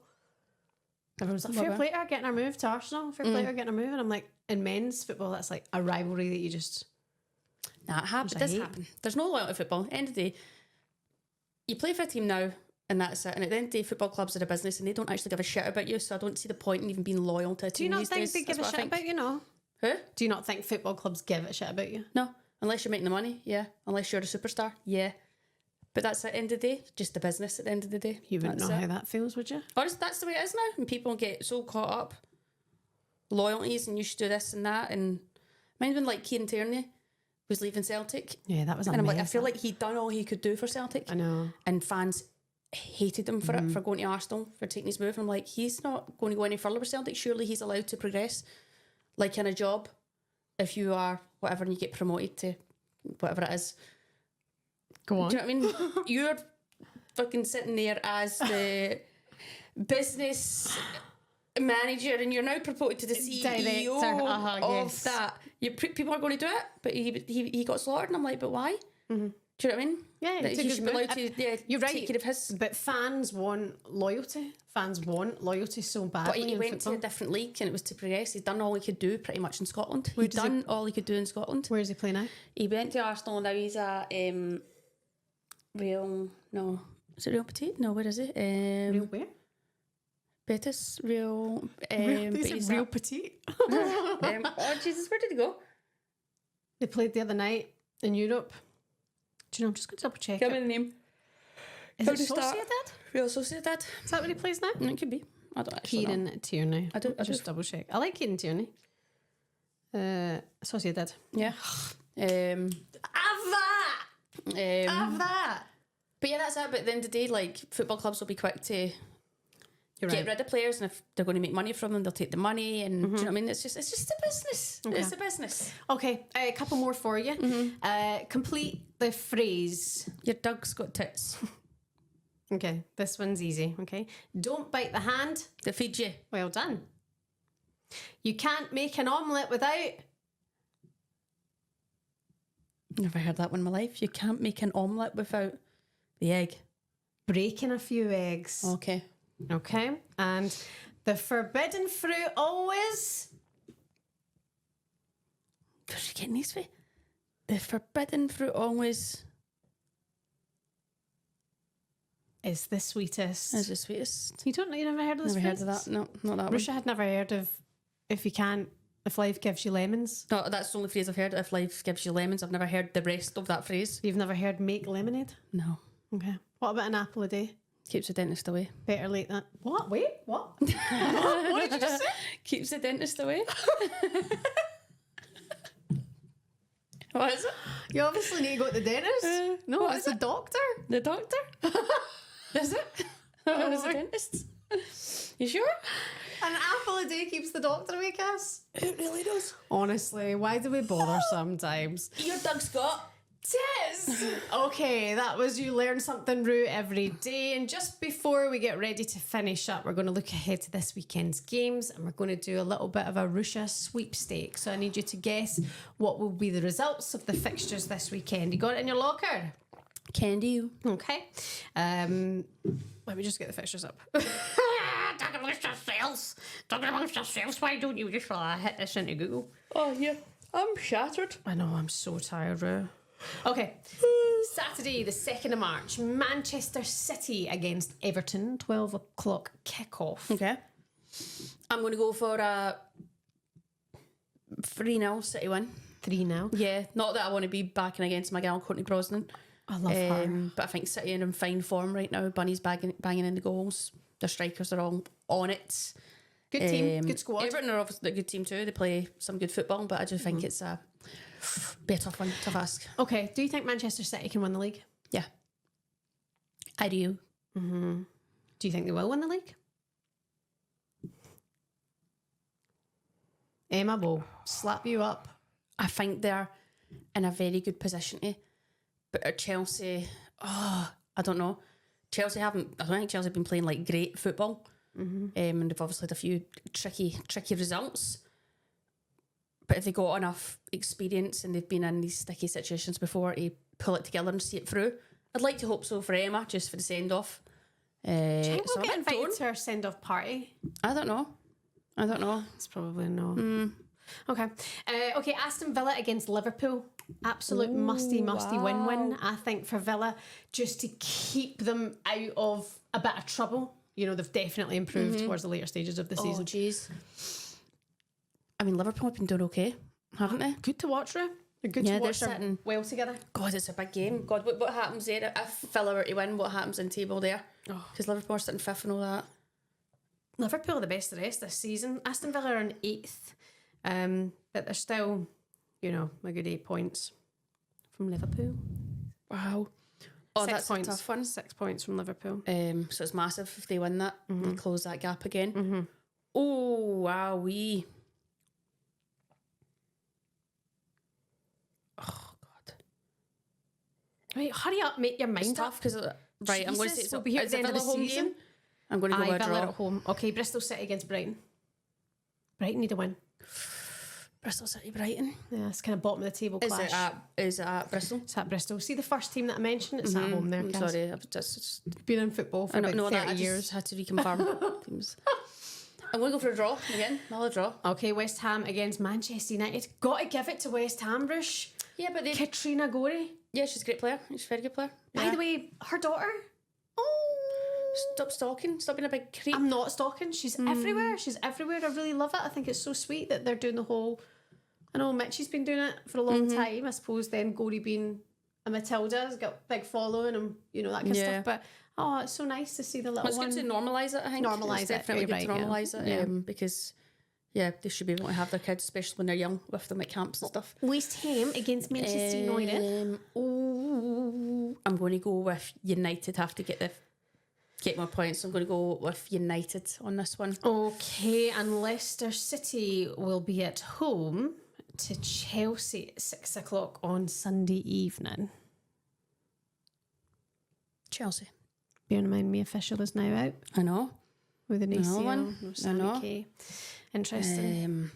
Everyone's like, Love fair it. play to her getting her move to Arsenal, fair play to her getting her move. And I'm like, in men's football, that's like a rivalry that you just... Nah, it happens. It does happen. There's no loyalty to football. End of the day, you play for a team now and that's it. And at the end of the day, football clubs are a business and they don't actually give a shit about you. So I don't see the point in even being loyal to a Do you team not these think days. they give That's a what I shit think. about you, no? Who? Do you not think football clubs give a shit about you? No. Unless you're making the money, yeah. Unless you're a superstar, yeah. But that's at the end of the day, just a business at the end of the day. You wouldn't That's know it. how that feels, would you? Honestly, that's the way it is now. And people get so caught up. Loyalties and you should do this and that. And mind when like Kieran Tierney was leaving Celtic. Yeah, that was a And I'm mess, like, I feel that. like he'd done all he could do for Celtic. I know. And fans hated him for it, for going to Arsenal, for taking his move. And I'm like, he's not going to go any further with Celtic. Surely he's allowed to progress. Like in a job, if you are whatever and you get promoted to whatever it is. Go on. Do you know what I mean? You're fucking sitting there as the business manager and you're now promoted to the CEO Director. of Yes. that. People are going to do it, but he got slaughtered and I'm like, but why? Mm-hmm. Do you know what I mean? Yeah, That it's a he good should be move. allowed to You're right. take care of his. But fans want loyalty. Fans want loyalty so badly. But he in went football. to a different league and it was to progress. He's done all he could do pretty much in Scotland. He'd does he- done all he could do in Scotland. Where does he play now? He went to Arsenal and now he's at Real... No. Is it Real Petit? No, where is it? Real where? Betis, Real... Real, but is he's it Real at- Petite? oh, Jesus, where did he go? They played the other night in Europe. Do you know, I'm just going to double check Give me it. the name. Is How it do you start? Sociedad? Real Sociedad. Is that where he plays now? It could be. I don't actually know. Kieran Tierney. I do- I'll just double check. I like Kieran Tierney. Sociedad. Yeah. Have that! But yeah, that's it. But at the end of the day, like, football clubs will be quick to You're get right. rid of players, and if they're going to make money from them, they'll take the money. And do you know what I mean? It's just a business. Okay. It's a business. Okay, a couple more for you. Complete the phrase. Your dog's got tits Okay, this one's easy. Okay. Don't bite the hand. that feed you. Well done. You can't make an omelette without. Never heard that one in my life. You can't make an omelette without the egg. Breaking a few eggs. Okay. Okay. And the forbidden fruit always. Where's you getting these for? The forbidden fruit always Is the sweetest. is the sweetest. You never heard of this Never phrase? heard of that. No, not that one. Ruesha had never heard of if life gives you lemons. No, that's the only phrase I've heard. If life gives you lemons, I've never heard the rest of that phrase. You've never heard make lemonade? No. Okay. What about an apple a day? Keeps the dentist away. Better late than... What? Wait, what? What did you just say? Keeps the dentist away. What is it? You obviously need to go to the dentist. No, what it's is the doctor. The doctor? Is it? It was the dentist. You sure? An apple a day keeps the doctor away, Cass. It really does. Honestly, why do we bother sometimes? Your dog's got Tis! Okay, that was You Learn Something Rue every day. And just before we get ready to finish up, we're going to look ahead to this weekend's games and we're going to do a little bit of a Ruesha sweepstake. So I need you to guess what will be the results of the fixtures this weekend. You got it in your locker? Can do. Okay. Let me just get the fixtures up. Talk amongst yourselves. Talk amongst yourselves. Why don't you just hit this into Google? Oh, yeah. I'm shattered. I know, I'm so tired, Rue. Okay. Saturday, the 2nd of March, Manchester City against Everton, 12 o'clock kickoff. Okay. I'm going to go for a 3-0 City win. 3-0. Yeah, not that I want to be backing against my gal Courtney Brosnan. I love her. But I think City are in fine form right now. Bunny's banging in the goals. Their strikers are all on it. Good team, good squad. Everton are obviously a good team too. They play some good football, but I just think it's a tough one, tough ask. Okay, do you think Manchester City can win the league? Yeah. I do. Mm-hmm. Do you think they will win the league? Emma will slap you up. I think they're in a very good position to. But Chelsea, I don't know. I don't think Chelsea have been playing like great football. And they've obviously had a few tricky results. But if they got enough experience and they've been in these sticky situations before to pull it together and see it through, I'd like to hope so for Emma, just for the send-off. Do you think so we'll get invited to our send-off party? I don't know. It's probably no. Okay. Okay, Aston Villa against Liverpool. Absolute musty win-win, I think, for Villa, just to keep them out of a bit of trouble. You know, they've definitely improved towards the later stages of the season. Oh, jeez. I mean, Liverpool have been doing okay, haven't they? Good to watch, Rue. They're good to watch. They're sitting well together. God, it's a big game. God, what happens there? If Villa were to win, what happens in table there? Because Liverpool are sitting 5th and all that. Liverpool are the best of the rest this season. Aston Villa are in 8th. But they're still, you know, a good 8 points from Liverpool. Wow. Oh, 6 that's points. a tough one. 6 points from Liverpool. So it's massive if they win that. They close that gap again. Oh, wowee. Oh, God. Right, hurry up, make your mind It's up. tough because, right, I'm going to say, we'll be here at the end of the home season. game? I'm going to go with a Villa draw. at home. Okay, Bristol City against Brighton. Brighton need a win. Bristol City, Brighton. Yeah, it's kind of bottom of the table clash. Is it at Bristol? It's at Bristol. See the first team that I mentioned? It's at home there, I'm guys. sorry, I've just Been in football for I about know 30 that. I years. just had to reconfirm. Teams. I'm going to go for a draw again. Another draw. Okay, West Ham against Manchester United. Got to give it to West Ham, Rush. Yeah, but they... Katrina Gorey. Yeah, she's a great player. She's a very good player. By the way, her daughter. Oh, Stop stalking. Stop being a big creep. I'm not stalking. She's everywhere. She's everywhere. I really love it. I think it's so sweet that they're doing the whole... I know Mitchie's been doing it for a long time. I suppose then Gorey being a Matilda has got a big following and, you know, that kind of stuff. But, it's so nice to see the little one. It's good to normalise it, I think. Normalise it's it. definitely good to Right, normalise it. Because, yeah, they should be able to have their kids, especially when they're young, with them at camps and stuff. West Ham against Manchester United. I'm going to go with United. Have to get more points. I'm going to go with United on this one. Okay, and Leicester City will be at home to Chelsea at 6 o'clock on Sunday evening. Chelsea. Bear in mind, my official is now out I know. with an ACL. one. No I Sammy know. K. Interesting.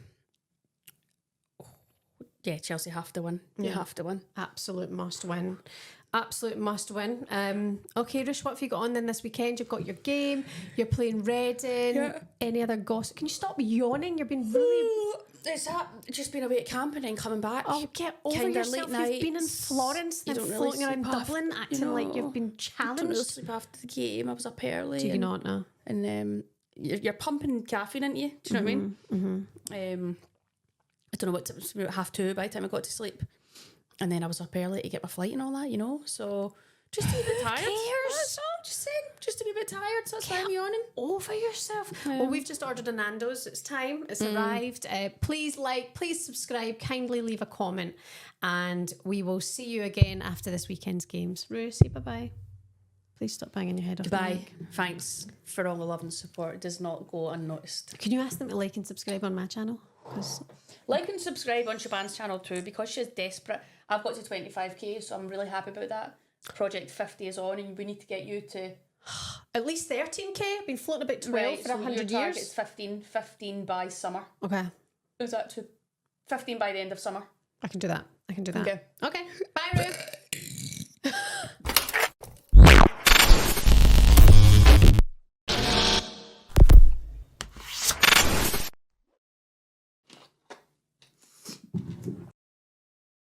Yeah, Chelsea have to win. You have to win. Absolute must win. Absolute must win. Okay, Rush, what have you got on then this weekend? You've got your game. You're playing Reading. Yeah. Any other gossip? Can you stop yawning? You're being really... It's that just been away at camping and coming back. Oh, get over Kinda yourself. late You've been in nights. Florence You and don't floating really around sleep after- Dublin, acting like you've been I don't really challenged. sleep after the game. I was up early. Do you not know? And you're pumping caffeine into you. Do you know what I mean? I don't know what time, it was about 2:30 by the time I got to sleep. And then I was up early to get my flight and all that, you know. So just to be a bit tired. cares? That's all. Just saying. Just to be a bit tired. So that's why I'm yawning. Over yourself. Well, we've just ordered a Nando's. It's time. It's arrived. Please like, please subscribe, kindly leave a comment, and we will see you again after this weekend's games. Rue, say bye-bye. Please stop banging your head off the Goodbye. mic. Thanks for all the love and support. It does not go unnoticed. Can you ask them to like and subscribe on my channel? 'Cause Like and subscribe on Siobhan's channel too, because she's desperate. I've got to 25k, so I'm really happy about that. Project 50 is on, and we need to get you to at least 13k. I've been floating about 12 right, for so 100 your years. target's 15 by summer. Okay. Is that 15 by the end of summer? I can do that. Okay. Okay. Bye, Rue.